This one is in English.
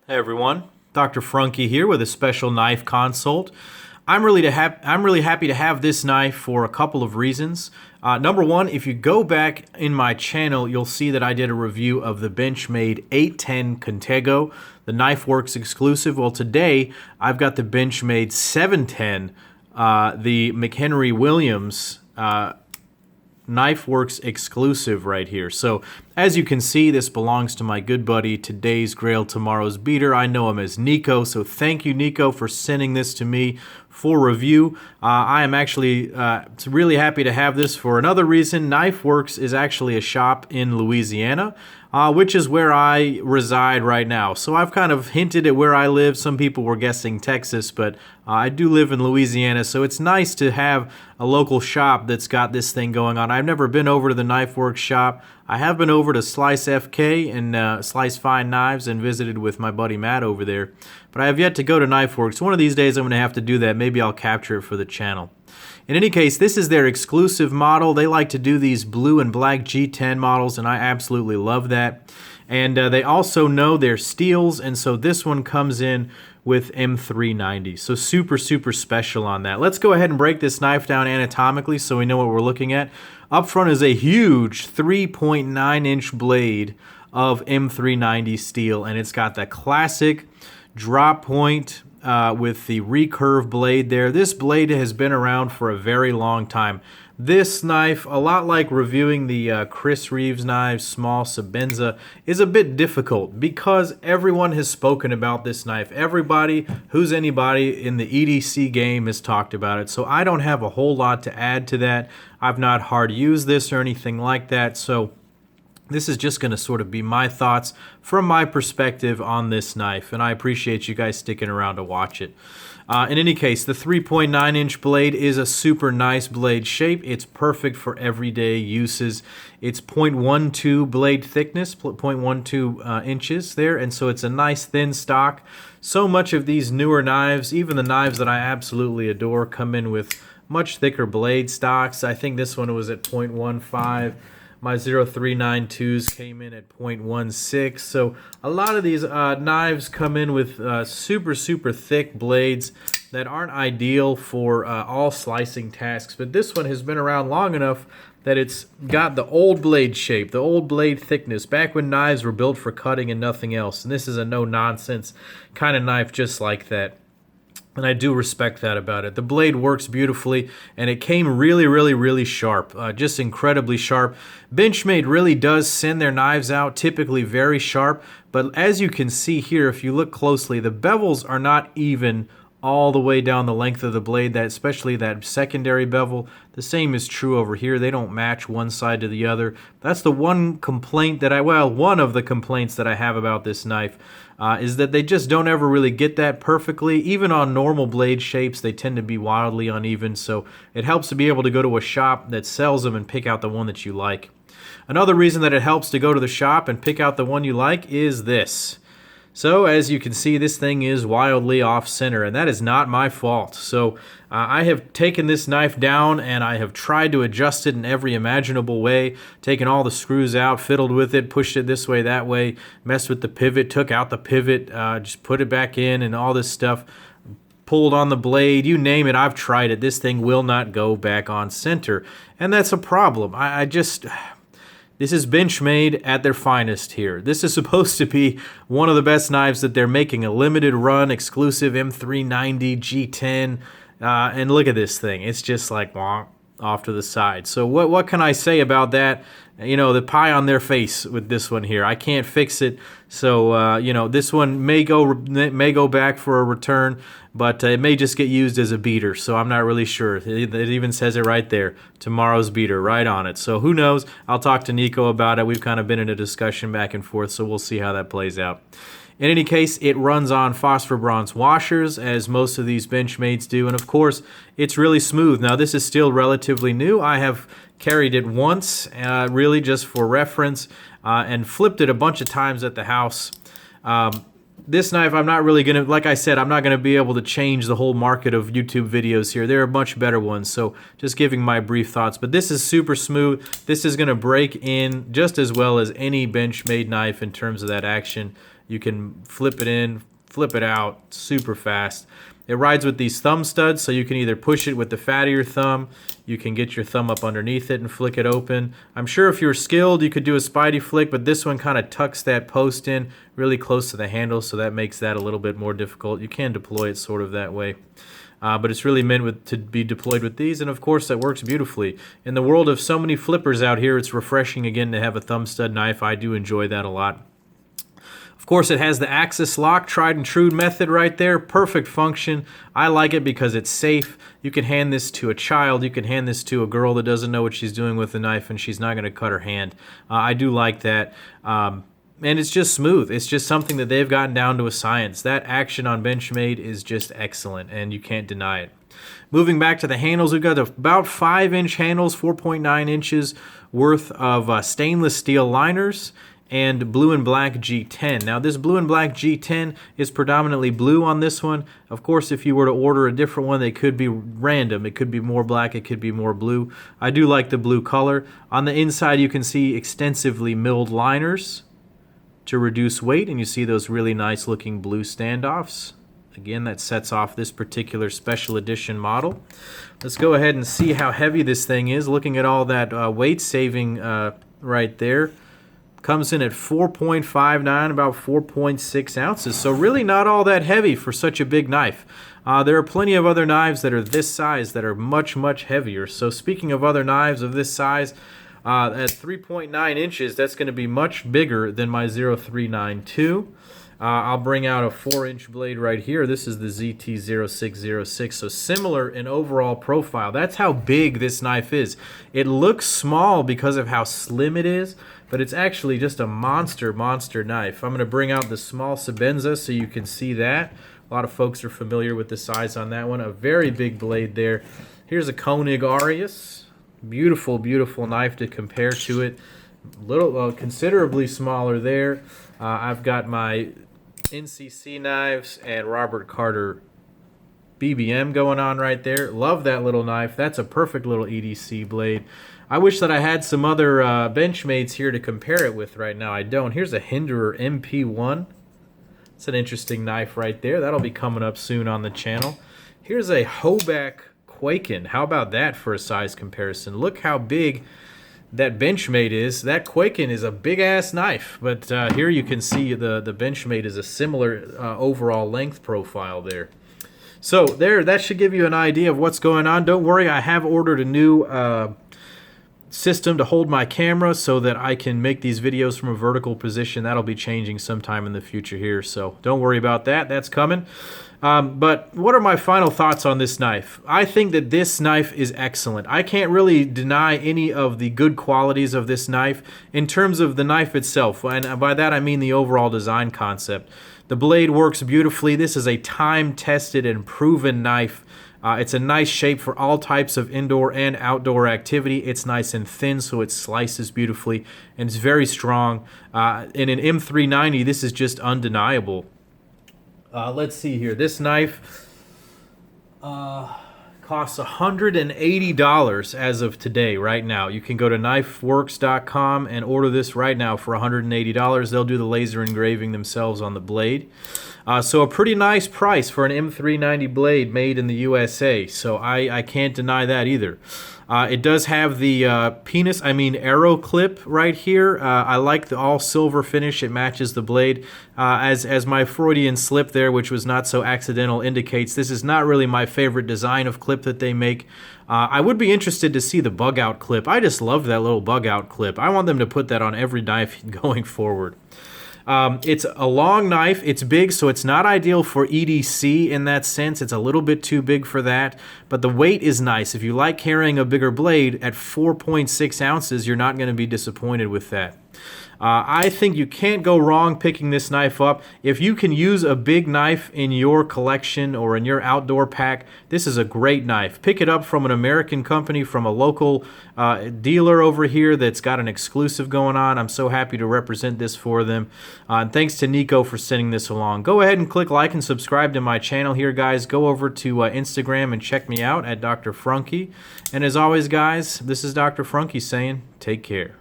Hey everyone, Dr. Frunkey here with a special knife consult. I'm really happy to have this knife for a couple of reasons. Number one, if you go back in my channel, you'll see that I did a review of the Benchmade 810 Contego, the KnifeWorks exclusive. Well, today I've got the Benchmade 710, the McHenry Williams KnifeWorks exclusive right here. So as you can see, this belongs to my good buddy, Today's Grail, Tomorrow's Beater. I know him as Nico, so thank you, Nico, for sending this to me for review. I am actually really happy to have this for another reason. KnifeWorks is actually a shop in Louisiana, which is where I reside right now. So I've kind of hinted at where I live. Some people were guessing Texas, but I do live in Louisiana, so it's nice to have a local shop that's got this thing going on. I've never been over to the KnifeWorks shop. I have been over to Slice FK and Slice Fine Knives and visited with my buddy Matt over there, but I have yet to go to KnifeWorks. One of these days I'm going to have to do that. Maybe I'll capture it for the channel. In any case, this is their exclusive model. They like to do these blue and black G10 models, and I absolutely love that. And they also know their steels, and so this one comes in with M390. So super, super special on that. Let's go ahead and break this knife down anatomically so we know what we're looking at. Up front is a huge 3.9-inch blade of M390 steel, and it's got the classic drop point with the recurve blade there. This blade has been around for a very long time. This knife, a lot like reviewing the Chris Reeves knives, small Sabenza, is a bit difficult because everyone has spoken about this knife. Everybody who's anybody in the EDC game has talked about it, so I don't have a whole lot to add to that. I've not hard used this or anything like that, so this is just going to sort of be my thoughts from my perspective on this knife, and I appreciate you guys sticking around to watch it. In any case, the 3.9-inch blade is a super nice blade shape. It's perfect for everyday uses. It's 0.12 blade thickness, 0.12 inches there, and so it's a nice thin stock. So much of these newer knives, even the knives that I absolutely adore, come in with much thicker blade stocks. I think this one was at 0.15. My 0392s came in at 0.16. So a lot of these knives come in with super, super thick blades that aren't ideal for all slicing tasks. But this one has been around long enough that it's got the old blade shape, the old blade thickness, back when knives were built for cutting and nothing else. And this is a no-nonsense kind of knife just like that. And I do respect that about it. The blade works beautifully, and it came really, really, really sharp, just incredibly sharp. Benchmade really does send their knives out typically very sharp, but as you can see here, if you look closely, the bevels are not even all the way down the length of the blade, especially that secondary bevel. The same is true over here. They don't match one side to the other. That's the one complaint that one of the complaints that I have about this knife is that they just don't ever really get that perfectly. Even on normal blade shapes, they tend to be wildly uneven, so it helps to be able to go to a shop that sells them and pick out the one that you like. Another reason that it helps to go to the shop and pick out the one you like is this. So as you can see, this thing is wildly off center, and that is not my fault. So I have taken this knife down and I have tried to adjust it in every imaginable way, taken all the screws out, fiddled with it, pushed it this way, that way, messed with the pivot, took out the pivot, just put it back in and all this stuff, pulled on the blade, you name it, I've tried it. This thing will not go back on center, and that's a problem. This is Benchmade at their finest here. This is supposed to be one of the best knives that they're making, a limited run, exclusive M390 G10, and look at this thing. It's just like off to the side. So what can I say about that? You know, the pie on their face with this one here. I can't fix it, so you know, this one may go back for a return, but it may just get used as a beater, so I'm not really sure. It even says it right there, tomorrow's beater, right on it. So who knows? I'll talk to Nico about it. We've kind of been in a discussion back and forth, so we'll see how that plays out. In any case, it runs on phosphor bronze washers, as most of these Benchmades do, and of course, it's really smooth. Now, this is still relatively new. I have carried it once, really just for reference, and flipped it a bunch of times at the house. This knife, I'm not really going to, like I said, I'm not going to be able to change the whole market of YouTube videos here. There are much better ones, so just giving my brief thoughts. But this is super smooth. This is going to break in just as well as any Benchmade knife in terms of that action. You can flip it in, flip it out super fast. It rides with these thumb studs, so you can either push it with the fat of your thumb, you can get your thumb up underneath it and flick it open. I'm sure if you're skilled, you could do a spidey flick, but this one kind of tucks that post in really close to the handle, so that makes that a little bit more difficult. You can deploy it sort of that way. But it's really meant to be deployed with these, and of course that works beautifully. In the world of so many flippers out here, it's refreshing again to have a thumb stud knife. I do enjoy that a lot. Of course, it has the axis lock, tried and true method right there. Perfect function. I like it because it's safe. You can hand this to a child. You can hand this to a girl that doesn't know what she's doing with the knife, and she's not going to cut her hand. I do like that. And it's just smooth. It's just something that they've gotten down to a science. That action on Benchmade is just excellent, and you can't deny it. Moving back to the handles, we've got about 5-inch handles, 4.9 inches worth of stainless steel liners, and blue and black G10. Now this blue and black G10 is predominantly blue on this one. Of course, if you were to order a different one, they could be random. It could be more black, it could be more blue. I do like the blue color. On the inside, you can see extensively milled liners to reduce weight, and you see those really nice looking blue standoffs. Again, that sets off this particular special edition model. Let's go ahead and see how heavy this thing is. Looking at all that weight saving right there. Comes in at 4.59, about 4.6 ounces. So really not all that heavy for such a big knife. There are plenty of other knives that are this size that are much, much heavier. So speaking of other knives of this size, at 3.9 inches, that's going to be much bigger than my 0392. I'll bring out a 4-inch blade right here. This is the ZT0606, so similar in overall profile. That's how big this knife is. It looks small because of how slim it is, but it's actually just a monster knife. I'm going to bring out the small Sabenza so you can see that. A lot of folks are familiar with the size on that one. A very big blade there. Here's a Koenig Arius. Beautiful, beautiful knife to compare to it. Considerably smaller there. I've got my NCC knives and Robert Carter BBM going on right there. Love that little knife. That's a perfect little EDC blade. I wish that I had some other Benchmades here to compare it with right now. I don't. Here's a Hinderer MP1. It's an interesting knife right there. That'll be coming up soon on the channel. Here's a Hoback Quaken. How about that for a size comparison? Look how big that Benchmade is. That Quaken is a big-ass knife, but here you can see the Benchmade is a similar overall length profile there. So there, that should give you an idea of what's going on. Don't worry, I have ordered a new system to hold my camera so that I can make these videos from a vertical position. That'll be changing sometime in the future here, so don't worry about that. That's coming. But what are my final thoughts on this knife? I think that this knife is excellent. I can't really deny any of the good qualities of this knife in terms of the knife itself, and by that I mean the overall design concept. The blade works beautifully. This is a time-tested and proven knife. It's a nice shape for all types of indoor and outdoor activity. It's nice and thin, so it slices beautifully, and it's very strong. In an M390, this is just undeniable. Let's see here. This knife costs $180 as of today, right now. You can go to KnifeWorks.com and order this right now for $180. They'll do the laser engraving themselves on the blade. So a pretty nice price for an M390 blade made in the USA. So I can't deny that either. It does have the arrow clip right here. I like the all silver finish. It matches the blade. As my Freudian slip there, which was not so accidental, indicates, this is not really my favorite design of clip that they make. I would be interested to see the bug out clip. I just love that little bug out clip. I want them to put that on every knife going forward. It's a long knife. It's big, so it's not ideal for EDC in that sense. It's a little bit too big for that, but the weight is nice. If you like carrying a bigger blade at 4.6 ounces, you're not going to be disappointed with that. I think you can't go wrong picking this knife up. If you can use a big knife in your collection or in your outdoor pack, this is a great knife. Pick it up from an American company, from a local dealer over here that's got an exclusive going on. I'm so happy to represent this for them. And thanks to Nico for sending this along. Go ahead and click like and subscribe to my channel here, guys. Go over to Instagram and check me out at Dr. Frunkey. And as always, guys, this is Dr. Frunkey saying, take care.